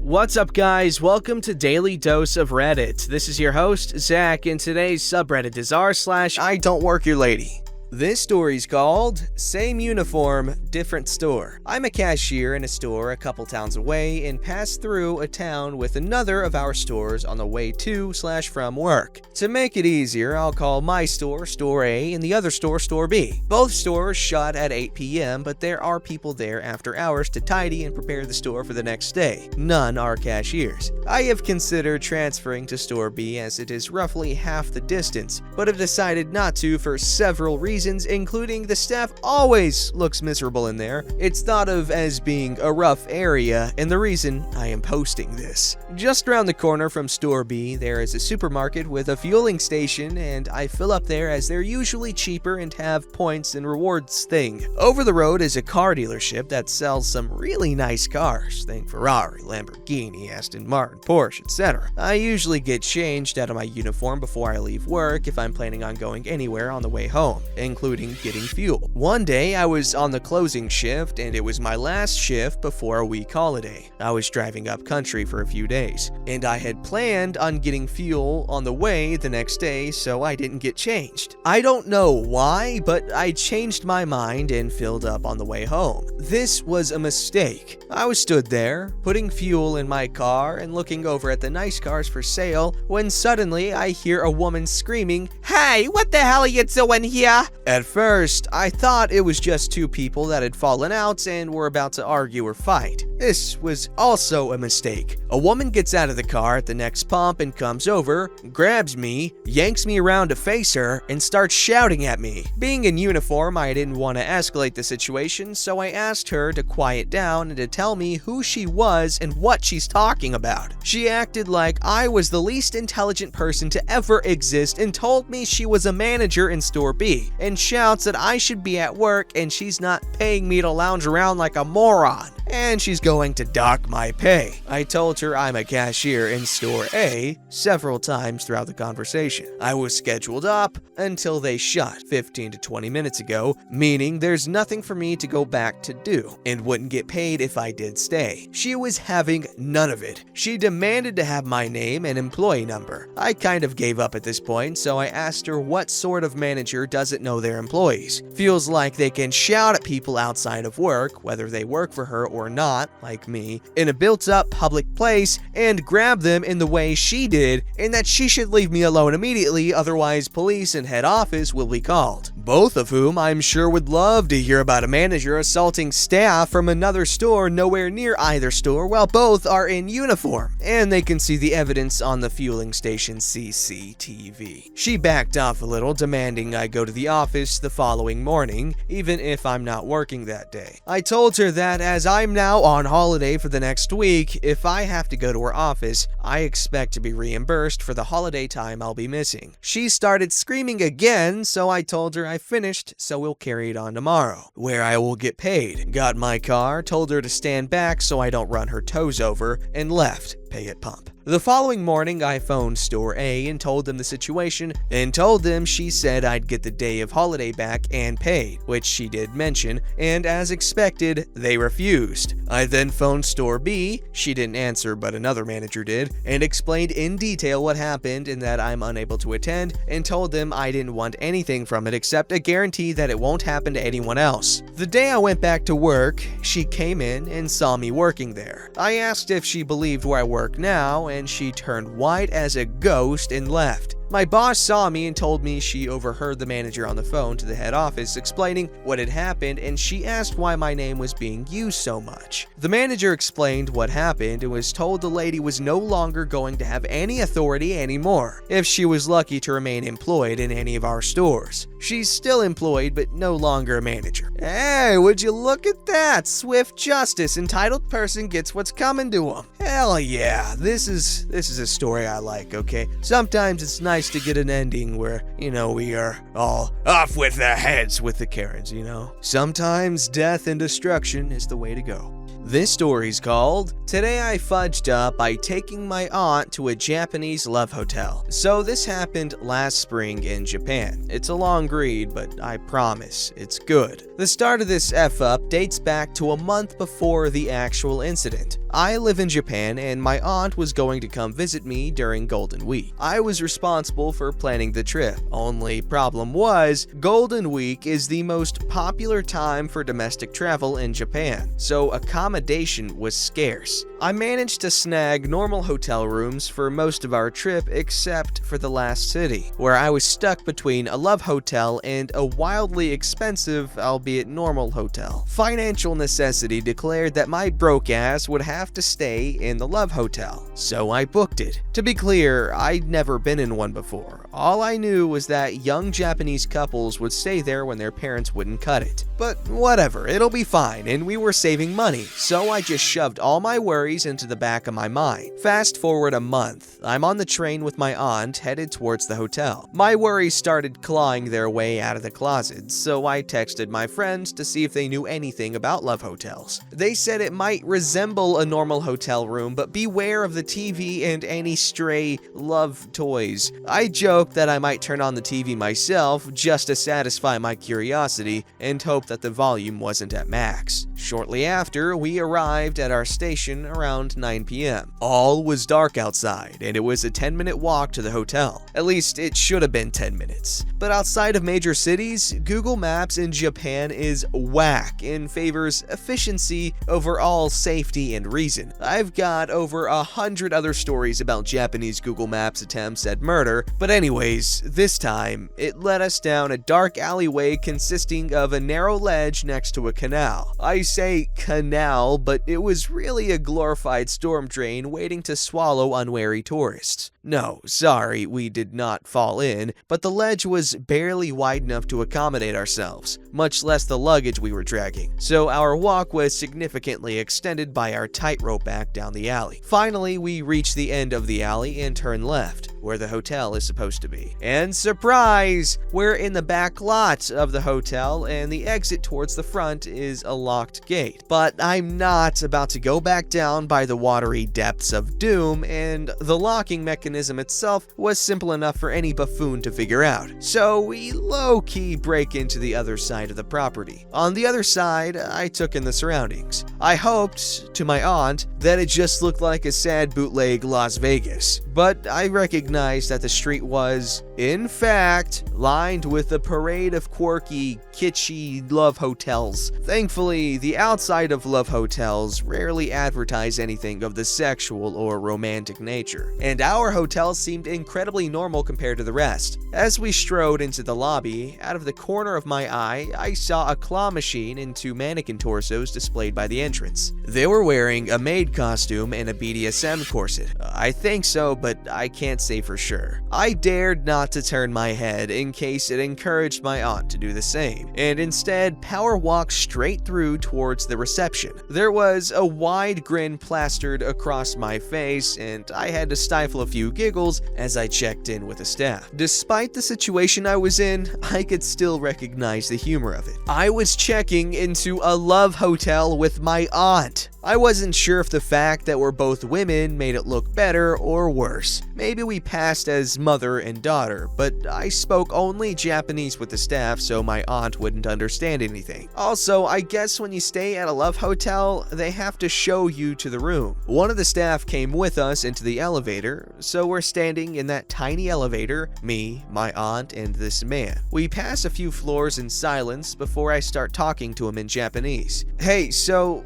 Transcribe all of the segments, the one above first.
What's up, guys? Welcome to Daily Dose of Reddit. This is your host, Zach, and today's subreddit is r/IDontWorkHereLady. This story's called Same Uniform, Different Store. I'm a cashier in a store a couple towns away and pass through a town with another of our stores on the way to/from work. To make it easier, I'll call my store Store A and the other store Store B. Both stores shut at 8 p.m., but there are people there after hours to tidy and prepare the store for the next day. None are cashiers. I have considered transferring to Store B as it is roughly half the distance, but have decided not to for several reasons, including the staff always looks miserable in there. It's thought of as being a rough area, and the reason I am posting this. Just around the corner from Store B, there is a supermarket with a fueling station, and I fill up there as they're usually cheaper and have points and rewards thing. Over the road is a car dealership that sells some really nice cars. Think Ferrari, Lamborghini, Aston Martin, Porsche, etc. I usually get changed out of my uniform before I leave work if I'm planning on going anywhere on the way home, including getting fuel. One day I was on the closing shift and it was my last shift before a week holiday. I was driving up country for a few days and I had planned on getting fuel on the way the next day, so I didn't get changed. I don't know why, but I changed my mind and filled up on the way home. This was a mistake. I was stood there, putting fuel in my car and looking over at the nice cars for sale when suddenly I hear a woman screaming, "Hey, what the hell are you doing here?" At first, I thought it was just two people that had fallen out and were about to argue or fight. This was also a mistake. A woman gets out of the car at the next pump and comes over, grabs me, yanks me around to face her, and starts shouting at me. Being in uniform, I didn't want to escalate the situation, so I asked her to quiet down and to tell me who she was and what she's talking about. She acted like I was the least intelligent person to ever exist and told me she was a manager in Store B, and shouts that I should be at work and she's not paying me to lounge around like a moron, and she's going to dock my pay. I told her I'm a cashier in Store A several times throughout the conversation. I was scheduled up until they shut 15 to 20 minutes ago, meaning there's nothing for me to go back to do, and wouldn't get paid if I did stay. She was having none of it. She demanded to have my name and employee number. I kind of gave up at this point, so I asked her what sort of manager doesn't know their employees. Feels like they can shout at people outside of work, whether they work for her or not, like me, in a built-up public place, and grab them in the way she did, and that she should leave me alone immediately, otherwise police and head office will be called. Both of whom I'm sure would love to hear about a manager assaulting staff from another store nowhere near either store while both are in uniform, and they can see the evidence on the fueling station CCTV. She backed off a little, demanding I go to the office the following morning, even if I'm not working that day. I told her that as I'm now on holiday for the next week, if I have to go to her office, I expect to be reimbursed for the holiday time I'll be missing. She started screaming again, so I told her I finished, so we'll carry it on tomorrow, where I will get paid. Got my car, told her to stand back so I don't run her toes over, and left. Pay at pump. The following morning, I phoned Store A and told them the situation, and told them she said I'd get the day of holiday back and paid, which she did mention, and as expected, they refused. I then phoned Store B, she didn't answer but another manager did, and explained in detail what happened and that I'm unable to attend, and told them I didn't want anything from it except a guarantee that it won't happen to anyone else. The day I went back to work, she came in and saw me working there. I asked if she believed where I work now, and she turned white as a ghost and left. My boss saw me and told me she overheard the manager on the phone to the head office explaining what had happened, and she asked why my name was being used so much. The manager explained what happened and was told the lady was no longer going to have any authority anymore if she was lucky to remain employed in any of our stores. She's still employed but no longer a manager. Hey, would you look at that? Swift justice. Entitled person gets what's coming to them. Hell yeah, this is a story I like, okay? Sometimes it's nice to get an ending where, we are all off with their heads with the Karens, Sometimes death and destruction is the way to go. This story's called, Today I Fudged Up by Taking My Aunt to a Japanese Love Hotel. So this happened last spring in Japan. It's a long read, but I promise, it's good. The start of this F-up dates back to a month before the actual incident. I live in Japan and my aunt was going to come visit me during Golden Week. I was responsible for planning the trip. Only problem was, Golden Week is the most popular time for domestic travel in Japan, so accommodation was scarce. I managed to snag normal hotel rooms for most of our trip except for the last city, where I was stuck between a love hotel and a wildly expensive, albeit normal hotel. Financial necessity declared that my broke ass would have to stay in the love hotel, so I booked it. To be clear, I'd never been in one before. All I knew was that young Japanese couples would stay there when their parents wouldn't cut it. But whatever, it'll be fine, and we were saving money, so I just shoved all my worries into the back of my mind. Fast forward a month, I'm on the train with my aunt headed towards the hotel. My worries started clawing their way out of the closet, so I texted my friends to see if they knew anything about love hotels. They said it might resemble a normal hotel room, but beware of the TV and any stray love toys. I joked that I might turn on the TV myself just to satisfy my curiosity and hope that the volume wasn't at max. Shortly after, we arrived at our station around 9 p.m. All was dark outside, and it was a 10-minute walk to the hotel. At least, it should have been 10 minutes. But outside of major cities, Google Maps in Japan is whack and favors efficiency over all safety and reason. I've got over 100 other stories about Japanese Google Maps attempts at murder, but anyways, this time, it led us down a dark alleyway consisting of a narrow ledge next to a canal. I say canal, but it was really a glorified storm drain waiting to swallow unwary tourists. No, sorry, we did not fall in, but the ledge was barely wide enough to accommodate ourselves, much less the luggage we were dragging, so our walk was significantly extended by our tightrope act down the alley. Finally, we reached the end of the alley and turned left, where the hotel is supposed to be. And surprise! We're in the back lot of the hotel, and the exit towards the front is a locked gate. But I'm not about to go back down by the watery depths of doom, and the locking mechanism itself was simple enough for any buffoon to figure out. So we low-key break into the other side of the property. On the other side, I took in the surroundings. I hoped, to my aunt, that it just looked like a sad bootleg Las Vegas. But I recognized that the street was, in fact, lined with a parade of quirky, kitschy love hotels. Thankfully, the outside of love hotels rarely advertise anything of the sexual or romantic nature, and our hotel seemed incredibly normal compared to the rest. As we strode into the lobby, out of the corner of my eye, I saw a claw machine and 2 mannequin torsos displayed by the entrance. They were wearing a maid costume and a BDSM corset. I think so, but I can't say for sure. I dared not to turn my head in case it encouraged my aunt to do the same, and instead power walked straight through towards the reception. There was a wide grin plastered across my face, and I had to stifle a few giggles as I checked in with the staff. Despite the situation I was in, I could still recognize the humor of it. I was checking into a love hotel with my aunt. I wasn't sure if the fact that we're both women made it look better or worse. Maybe we passed as mother and daughter, but I spoke only Japanese with the staff so my aunt wouldn't understand anything. Also, I guess when you stay at a love hotel, they have to show you to the room. One of the staff came with us into the elevator, so we're standing in that tiny elevator, me, my aunt, and this man. We pass a few floors in silence before I start talking to him in Japanese. Hey, so,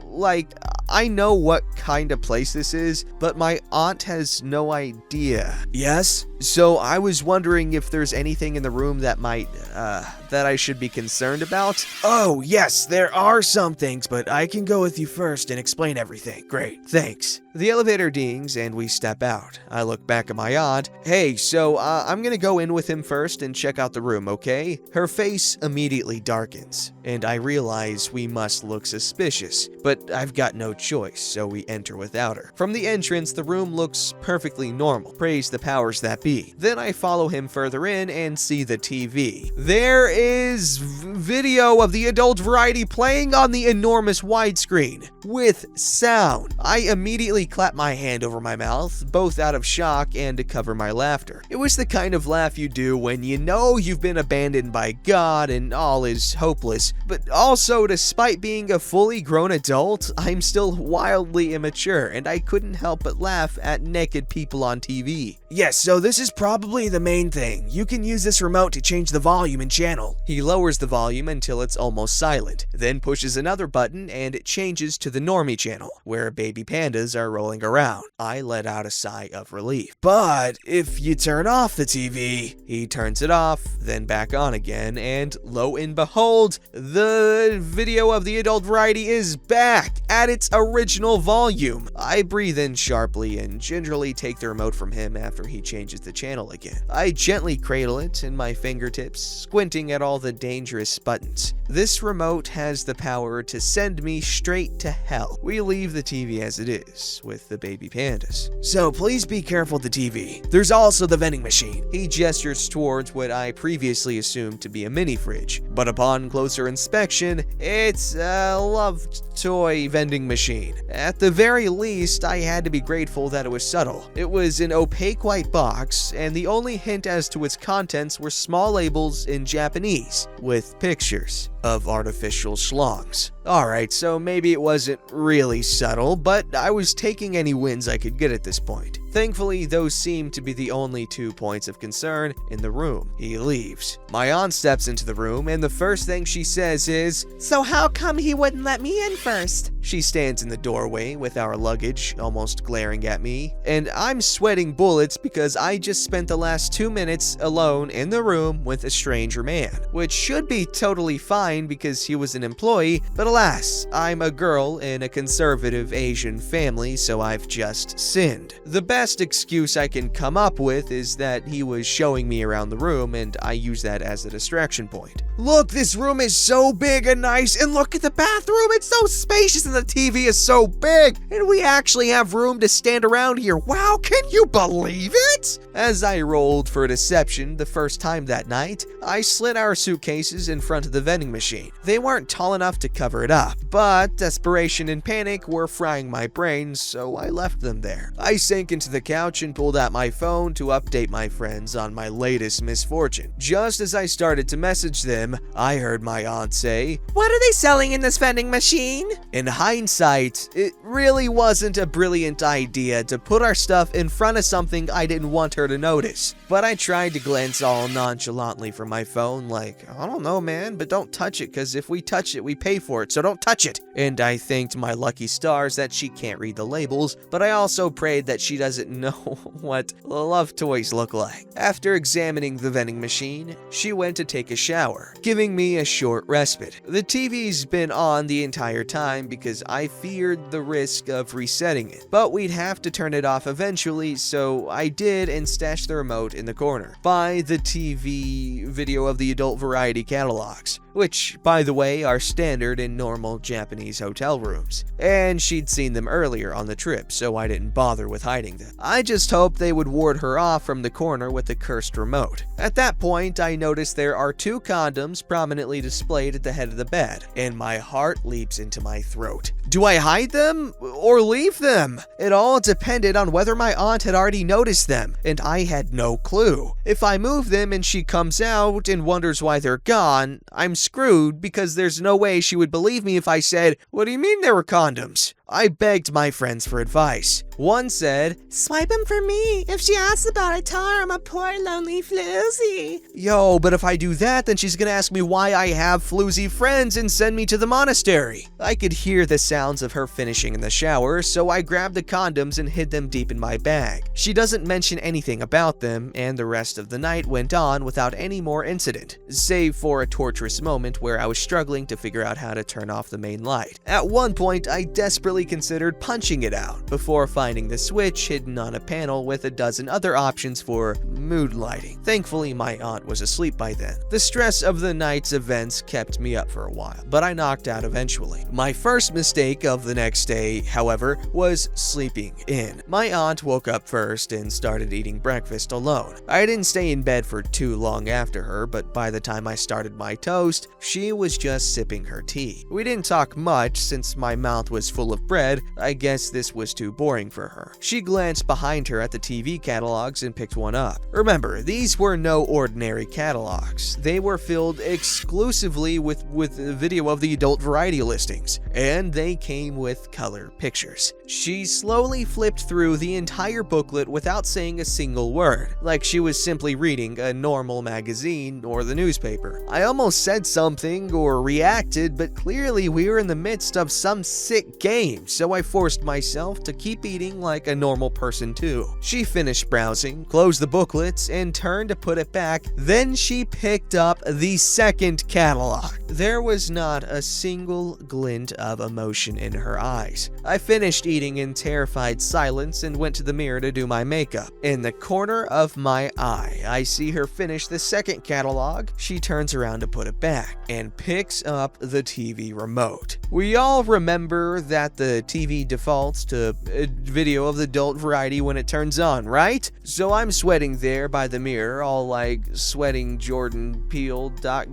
I know what kind of place this is, but my aunt has no idea. Yes? So I was wondering if there's anything in the room that that I should be concerned about? Oh, yes, there are some things, but I can go with you first and explain everything. Great, thanks. The elevator dings and we step out. I look back at my aunt. Hey, so I'm gonna go in with him first and check out the room, okay? Her face immediately darkens, and I realize we must look suspicious, but I've got no choice, so we enter without her. From the entrance, the room looks perfectly normal. Praise the powers that be. Then I follow him further in and see the TV. There is video of the adult variety playing on the enormous widescreen with sound. I immediately clap my hand over my mouth, both out of shock and to cover my laughter. It was the kind of laugh you do when you know you've been abandoned by God and all is hopeless, but also, despite being a fully grown adult, I'm still still wildly immature, and I couldn't help but laugh at naked people on TV. Yes, so this is probably the main thing. You can use this remote to change the volume and channel. He lowers the volume until it's almost silent, then pushes another button and it changes to the normie channel, where baby pandas are rolling around. I let out a sigh of relief. But if you turn off the TV, he turns it off, then back on again, and lo and behold, the video of the adult variety is back at its original volume. I breathe in sharply and gingerly take the remote from him after he changes the channel again. I gently cradle it in my fingertips, squinting at all the dangerous buttons. This remote has the power to send me straight to hell. We leave the TV as it is, with the baby pandas. So please be careful with the TV. There's also the vending machine. He gestures towards what I previously assumed to be a mini fridge, but upon closer inspection, it's a loved toy vending machine. At the very least, I had to be grateful that it was subtle. It was an opaque white box, and the only hint as to its contents were small labels in Japanese, with pictures of artificial schlongs. Alright, so maybe it wasn't really subtle, but I was taking any wins I could get at this point. Thankfully, those seem to be the only 2 points of concern in the room. He leaves. My aunt steps into the room, and the first thing she says is, "So how come he wouldn't let me in first?" She stands in the doorway with our luggage, almost glaring at me, and I'm sweating bullets because I just spent the last 2 minutes alone in the room with a stranger man, which should be totally fine because he was an employee, but alas, I'm a girl in a conservative Asian family, so I've just sinned. The best excuse I can come up with is that he was showing me around the room, and I use that as a distraction point. Look, this room is so big and nice, and look at the bathroom, it's so spacious and the TV is so big, and we actually have room to stand around here. Wow, can you believe it? As I rolled for deception the first time that night, I slid our suitcases in front of the vending machine. They weren't tall enough to cover it up, but desperation and panic were frying my brain, so I left them there. I sank into the couch and pulled out my phone to update my friends on my latest misfortune. Just as I started to message them, I heard my aunt say, "What are they selling in this vending machine?" In hindsight, it really wasn't a brilliant idea to put our stuff in front of something I didn't want her to notice, but I tried to glance all nonchalantly from my phone like, "I don't know, man, but don't touch it, because if we touch it, we pay for it, so don't touch it." And I thanked my lucky stars that she can't read the labels, but I also prayed that she doesn't know what love toys look like. After examining the vending machine, she went to take a shower, giving me a short respite. The TV's been on the entire time because I feared the risk of resetting it, but we'd have to turn it off eventually, so I did and stashed the remote in the corner by the TV video of the adult variety catalogs, which, by the way, are standard in normal Japanese hotel rooms, and she'd seen them earlier on the trip, so I didn't bother with hiding them. I just hoped they would ward her off from the corner with the cursed remote. At that point, I noticed there are 2 condoms prominently displayed at the head of the bed, and my heart leaps into my throat. Do I hide them or leave them? It all depended on whether my aunt had already noticed them, and I had no clue. If I move them and she comes out and wonders why they're gone, I'm screwed because there's no way she would believe me if I said, "What do you mean there were condoms?" I begged my friends for advice. One said, "Swipe them for me. If she asks about it, tell her I'm a poor lonely floozy." Yo, but if I do that, then she's gonna ask me why I have floozy friends and send me to the monastery. I could hear the sounds of her finishing in the shower, so I grabbed the condoms and hid them deep in my bag. She doesn't mention anything about them, and the rest of the night went on without any more incident, save for a torturous moment where I was struggling to figure out how to turn off the main light. At one point, I desperately considered punching it out, before finding the switch hidden on a panel with a dozen other options for mood lighting. Thankfully, my aunt was asleep by then. The stress of the night's events kept me up for a while, but I knocked out eventually. My first mistake of the next day, however, was sleeping in. My aunt woke up first and started eating breakfast alone. I didn't stay in bed for too long after her, but by the time I started my toast, she was just sipping her tea. We didn't talk much since my mouth was full of bread. I guess this was too boring for her. She glanced behind her at the TV catalogs and picked one up. Remember, these were no ordinary catalogs. They were filled exclusively with video of the adult variety listings, and they came with color pictures. She slowly flipped through the entire booklet without saying a single word, like she was simply reading a normal magazine or the newspaper. I almost said something or reacted, but clearly we were in the midst of some sick game, so I forced myself to keep eating like a normal person too. She finished browsing, closed the booklets, and turned to put it back. Then she picked up the second catalog. There was not a single glint of emotion in her eyes. I finished eating in terrified silence and went to the mirror to do my makeup. In the corner of my eye, I see her finish the second catalog. She turns around to put it back and picks up the TV remote. We all remember that the TV defaults to a video of the adult variety when it turns on, right? So I'm sweating there by the mirror, all like sweating Jordan Peele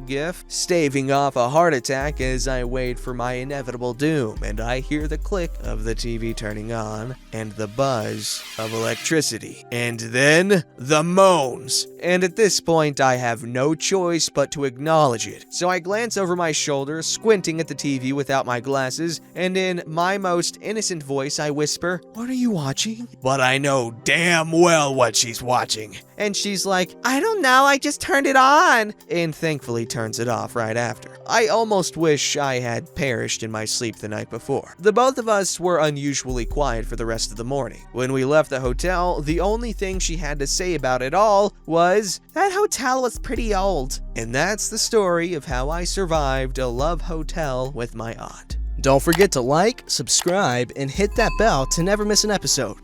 .gif, staving off a heart attack as I wait for my inevitable doom, and I hear the click of the TV turning on and the buzz of electricity, and then the moans. And at this point, I have no choice but to acknowledge it. So I glance over my shoulder, squinting at the TV without my glasses, and in my most innocent voice, I whisper, "What are you watching?" But I know damn well what she's watching. And she's like, "I don't know, I just turned it on," and thankfully turns it off right after. I almost wish I had perished in my sleep the night before. The both of us were unusually quiet for the rest of the morning. When we left the hotel, the only thing she had to say about it all was, "That hotel was pretty old." And that's the story of how I survived a love hotel with my aunt. Don't forget to like, subscribe, and hit that bell to never miss an episode.